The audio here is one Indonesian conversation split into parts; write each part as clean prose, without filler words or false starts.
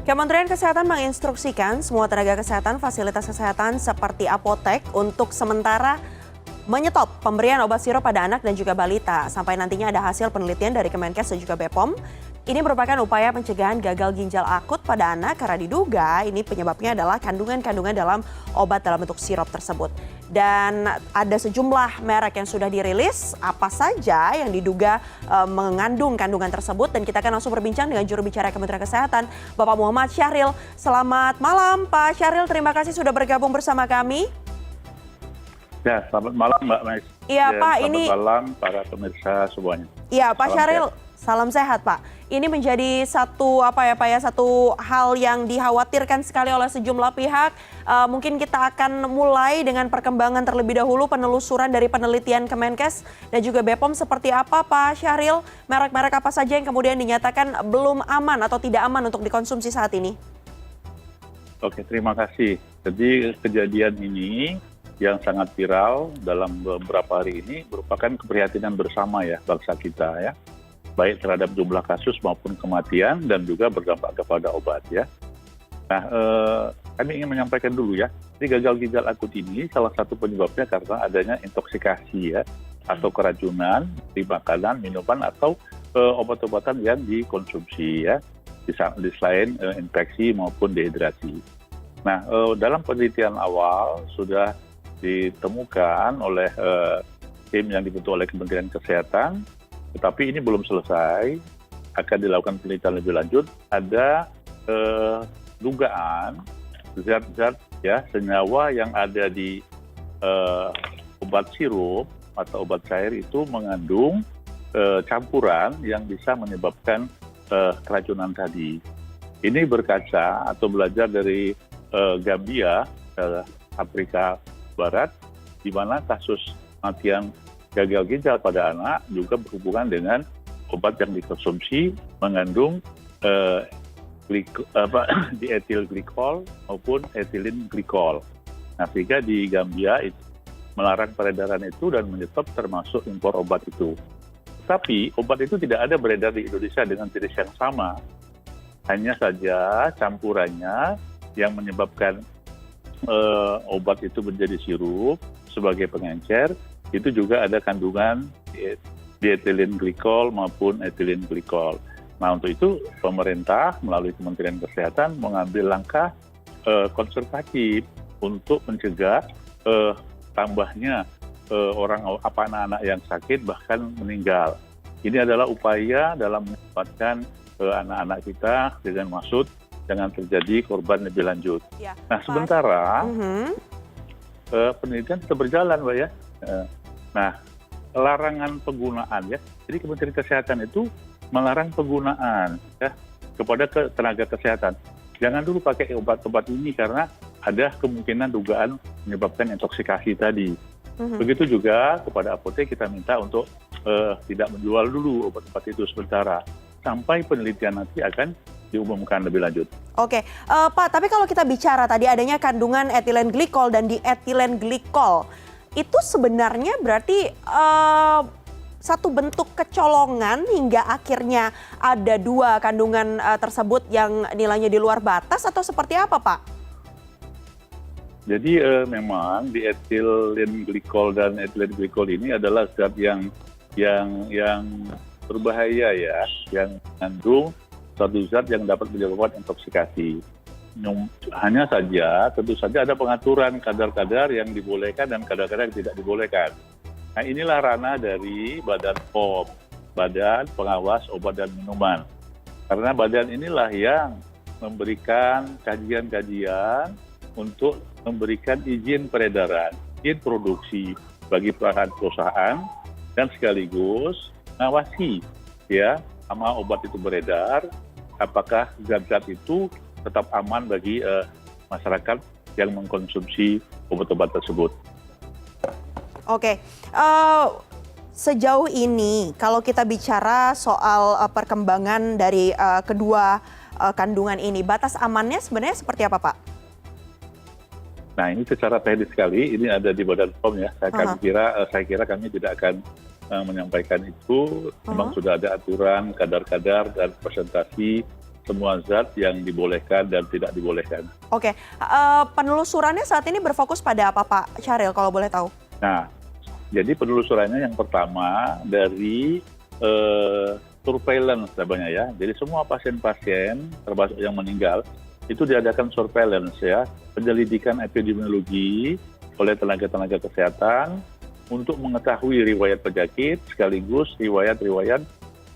Kementerian Kesehatan menginstruksikan semua tenaga kesehatan, fasilitas kesehatan seperti apotek untuk sementara menyetop pemberian obat sirup pada anak dan juga balita sampai nantinya ada hasil penelitian dari Kemenkes dan juga BPOM. Ini merupakan upaya pencegahan gagal ginjal akut pada anak karena diduga ini penyebabnya adalah kandungan-kandungan dalam obat dalam bentuk sirup tersebut. Dan ada sejumlah merek yang sudah dirilis apa saja yang diduga mengandung kandungan tersebut, dan kita akan langsung berbincang dengan juru bicara Kementerian Kesehatan, Bapak Muhammad Syahril. Selamat malam Pak Syahril, terima kasih sudah bergabung bersama kami. Ya, selamat malam Mbak Mais. Iya ya, Pak, selamat malam para pemirsa semuanya. Iya Pak Syahril, salam sehat Pak. Ini menjadi satu hal yang dikhawatirkan sekali oleh sejumlah pihak. Mungkin kita akan mulai dengan perkembangan terlebih dahulu penelusuran dari penelitian Kemenkes dan juga BPOM seperti apa Pak Syahril? Merek-merek apa saja yang kemudian dinyatakan belum aman atau tidak aman untuk dikonsumsi saat ini? Oke, terima kasih. Jadi kejadian ini yang sangat viral dalam beberapa hari ini merupakan keprihatinan bersama ya bangsa kita ya. Baik terhadap jumlah kasus maupun kematian dan juga berdampak kepada obat ya. Nah, kami ingin menyampaikan dulu ya, jadi gagal ginjal akut ini salah satu penyebabnya karena adanya intoksikasi ya, atau keracunan di makanan, minuman atau obat-obatan yang dikonsumsi ya, di selain infeksi maupun dehidrasi. Nah, dalam penelitian awal sudah ditemukan oleh tim yang dibentuk oleh Kementerian Kesehatan, tetapi ini belum selesai, akan dilakukan penelitian lebih lanjut. Ada dugaan zat-zat ya senyawa yang ada di obat sirup atau obat cair itu mengandung campuran yang bisa menyebabkan keracunan tadi. Ini berkaca atau belajar dari Gambia, Afrika Barat, di mana kasus kematian gagal ginjal pada anak juga berhubungan dengan obat yang dikonsumsi mengandung dietil glikol maupun etilen glikol. Nah, sehingga di Gambia itu melarang peredaran itu dan menyetop termasuk impor obat itu. Tapi obat itu tidak ada beredar di Indonesia dengan jenis yang sama. Hanya saja campurannya yang menyebabkan obat itu menjadi sirup sebagai pengencer, itu juga ada kandungan dietilen glikol maupun etilen glikol. Nah, untuk itu pemerintah melalui Kementerian Kesehatan mengambil langkah konservatif untuk mencegah tambahnya anak-anak yang sakit bahkan meninggal. Ini adalah upaya dalam menyelamatkan anak-anak kita dengan maksud jangan terjadi korban lebih lanjut. Ya, nah, sementara penelitian tetap berjalan, Mbak ya. Nah, larangan penggunaan ya. Jadi Kementerian Kesehatan itu melarang penggunaan ya kepada tenaga kesehatan. Jangan dulu pakai obat-obat ini karena ada kemungkinan dugaan menyebabkan intoksikasi tadi. Begitu juga kepada apotek kita minta untuk tidak menjual dulu obat-obat itu sementara sampai penelitian nanti akan diumumkan lebih lanjut. Oke, Pak, tapi kalau kita bicara tadi adanya kandungan etilen glikol dan dietilen glikol, itu sebenarnya berarti satu bentuk kecolongan hingga akhirnya ada dua kandungan tersebut yang nilainya di luar batas atau seperti apa, Pak? Jadi memang dietilen glikol dan etilen glikol ini adalah zat yang berbahaya ya, yang mengandung satu zat yang dapat menyebabkan intoksikasi. Hanya saja, tentu saja ada pengaturan kadar-kadar yang dibolehkan dan kadar-kadar yang tidak dibolehkan. Nah, inilah ranah dari Badan POM, Badan Pengawas Obat dan Minuman. Karena badan inilah yang memberikan kajian-kajian untuk memberikan izin peredaran, izin produksi bagi perusahaan dan sekaligus mengawasi ya sama obat itu beredar, apakah zat-zat itu tetap aman bagi masyarakat yang mengkonsumsi obat-obat tersebut. Oke, sejauh ini kalau kita bicara soal perkembangan dari kedua kandungan ini, batas amannya sebenarnya seperti apa, Pak? Nah, ini secara teknis sekali, ini ada di Badan POM ya. Saya kira kami tidak akan menyampaikan itu. Memang sudah ada aturan kadar-kadar dan presentasi semua zat yang dibolehkan dan tidak dibolehkan. Oke, penelusurannya saat ini berfokus pada apa Pak Syahril kalau boleh tahu? Nah, jadi penelusurannya yang pertama dari surveillance namanya ya. Jadi semua pasien-pasien termasuk yang meninggal itu diadakan surveillance ya, penyelidikan epidemiologi oleh tenaga-tenaga kesehatan untuk mengetahui riwayat penyakit sekaligus riwayat-riwayat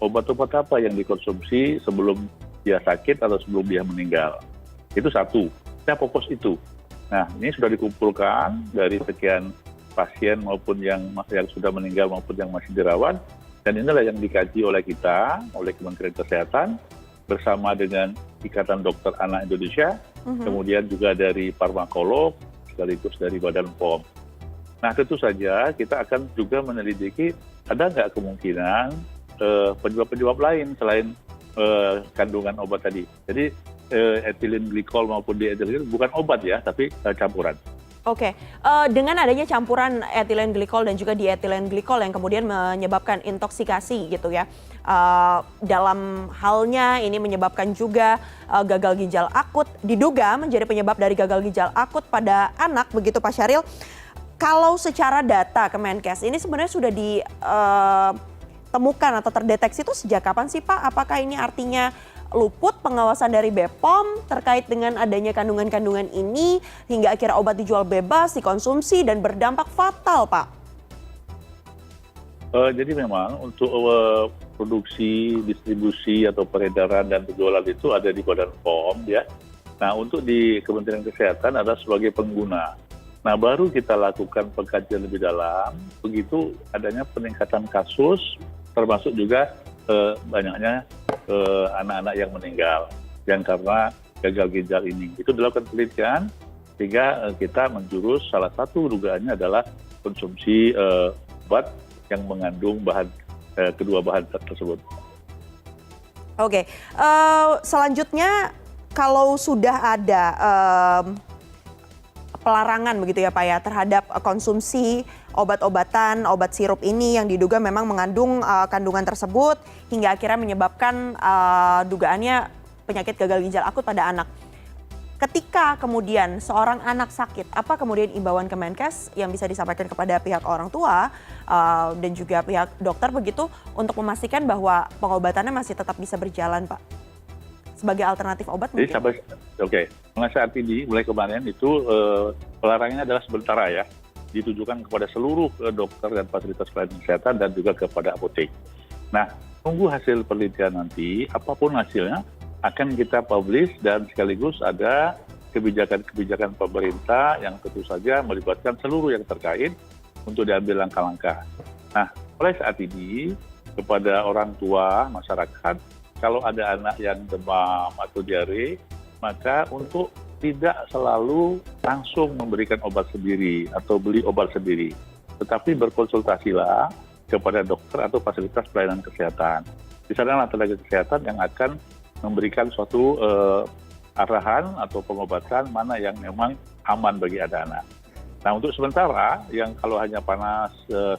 obat-obat apa yang dikonsumsi sebelum dia sakit atau sebelum dia meninggal. Itu satu, kita fokus itu. Nah, ini sudah dikumpulkan dari sekian pasien maupun yang sudah meninggal maupun yang masih dirawat. Dan inilah yang dikaji oleh kita, oleh Kementerian Kesehatan, bersama dengan Ikatan Dokter Anak Indonesia, kemudian juga dari farmakolog, sekaligus dari Badan POM. Nah, tentu saja kita akan juga menyelidiki ada nggak kemungkinan penyebab-penyebab lain selain kandungan obat tadi. Jadi ethylene glycol maupun diethylene bukan obat ya, tapi campuran. Oke, dengan adanya campuran ethylene glycol dan juga diethylene glycol yang kemudian menyebabkan intoksikasi gitu ya. Dalam halnya ini menyebabkan juga gagal ginjal akut, diduga menjadi penyebab dari gagal ginjal akut pada anak begitu Pak Syahril. Kalau secara data Kemenkes ini sebenarnya sudah ditemukan atau terdeteksi itu sejak kapan sih Pak? Apakah ini artinya luput pengawasan dari BPOM terkait dengan adanya kandungan-kandungan ini hingga akhirnya obat dijual bebas, dikonsumsi dan berdampak fatal Pak? Jadi memang untuk produksi, distribusi atau peredaran dan penjualan itu ada di Badan POM ya. Nah, untuk di Kementerian Kesehatan adalah sebagai pengguna. Nah, baru kita lakukan pengkajian lebih dalam, begitu adanya peningkatan kasus, termasuk juga banyaknya anak-anak yang meninggal yang karena gagal ginjal ini. Itu dilakukan penelitian sehingga kita menjurus salah satu dugaannya adalah konsumsi obat yang mengandung kedua bahan tersebut. Oke, selanjutnya kalau sudah ada pelarangan begitu ya Pak ya terhadap konsumsi obat-obatan, obat sirup ini yang diduga memang mengandung kandungan tersebut hingga akhirnya menyebabkan dugaannya penyakit gagal ginjal akut pada anak. Ketika kemudian seorang anak sakit, apa kemudian imbauan Kemenkes yang bisa disampaikan kepada pihak orang tua dan juga pihak dokter begitu untuk memastikan bahwa pengobatannya masih tetap bisa berjalan Pak? Sebagai alternatif obat mungkin? Oke, mulai saat ini, mulai kemarin itu pelarangannya adalah sementara ya, ditujukan kepada seluruh dokter dan fasilitas pelayanan kesehatan dan juga kepada apotek. Nah, tunggu hasil penelitian nanti, apapun hasilnya akan kita publish dan sekaligus ada kebijakan-kebijakan pemerintah yang tentu saja melibatkan seluruh yang terkait untuk diambil langkah-langkah. Nah, mulai saat ini kepada orang tua, masyarakat, kalau ada anak yang demam atau diare, maka untuk tidak selalu langsung memberikan obat sendiri atau beli obat sendiri. Tetapi berkonsultasilah kepada dokter atau fasilitas pelayanan kesehatan. Di sanalah tenaga kesehatan yang akan memberikan suatu arahan atau pengobatan mana yang memang aman bagi anak-anak. Nah, untuk sementara yang kalau hanya panas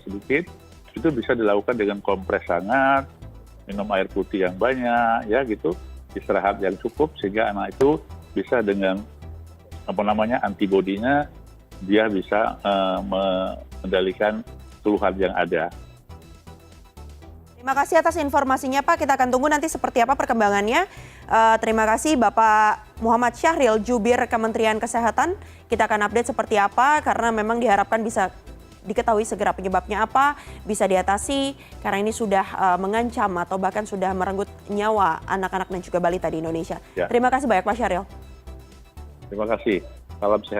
sedikit, itu bisa dilakukan dengan kompres hangat, minum air putih yang banyak, ya gitu, istirahat yang cukup sehingga anak itu bisa dengan antibodinya dia bisa mengendalikan keluhan yang ada. Terima kasih atas informasinya Pak, kita akan tunggu nanti seperti apa perkembangannya. Terima kasih Bapak Muhammad Syahril, Jubir Kementerian Kesehatan. Kita akan update seperti apa karena memang diharapkan bisa diketahui segera penyebabnya apa, bisa diatasi karena ini sudah mengancam atau bahkan sudah merenggut nyawa anak-anak dan juga balita di Indonesia. Ya. Terima kasih banyak Pak Syahril. Terima kasih, salam sehat.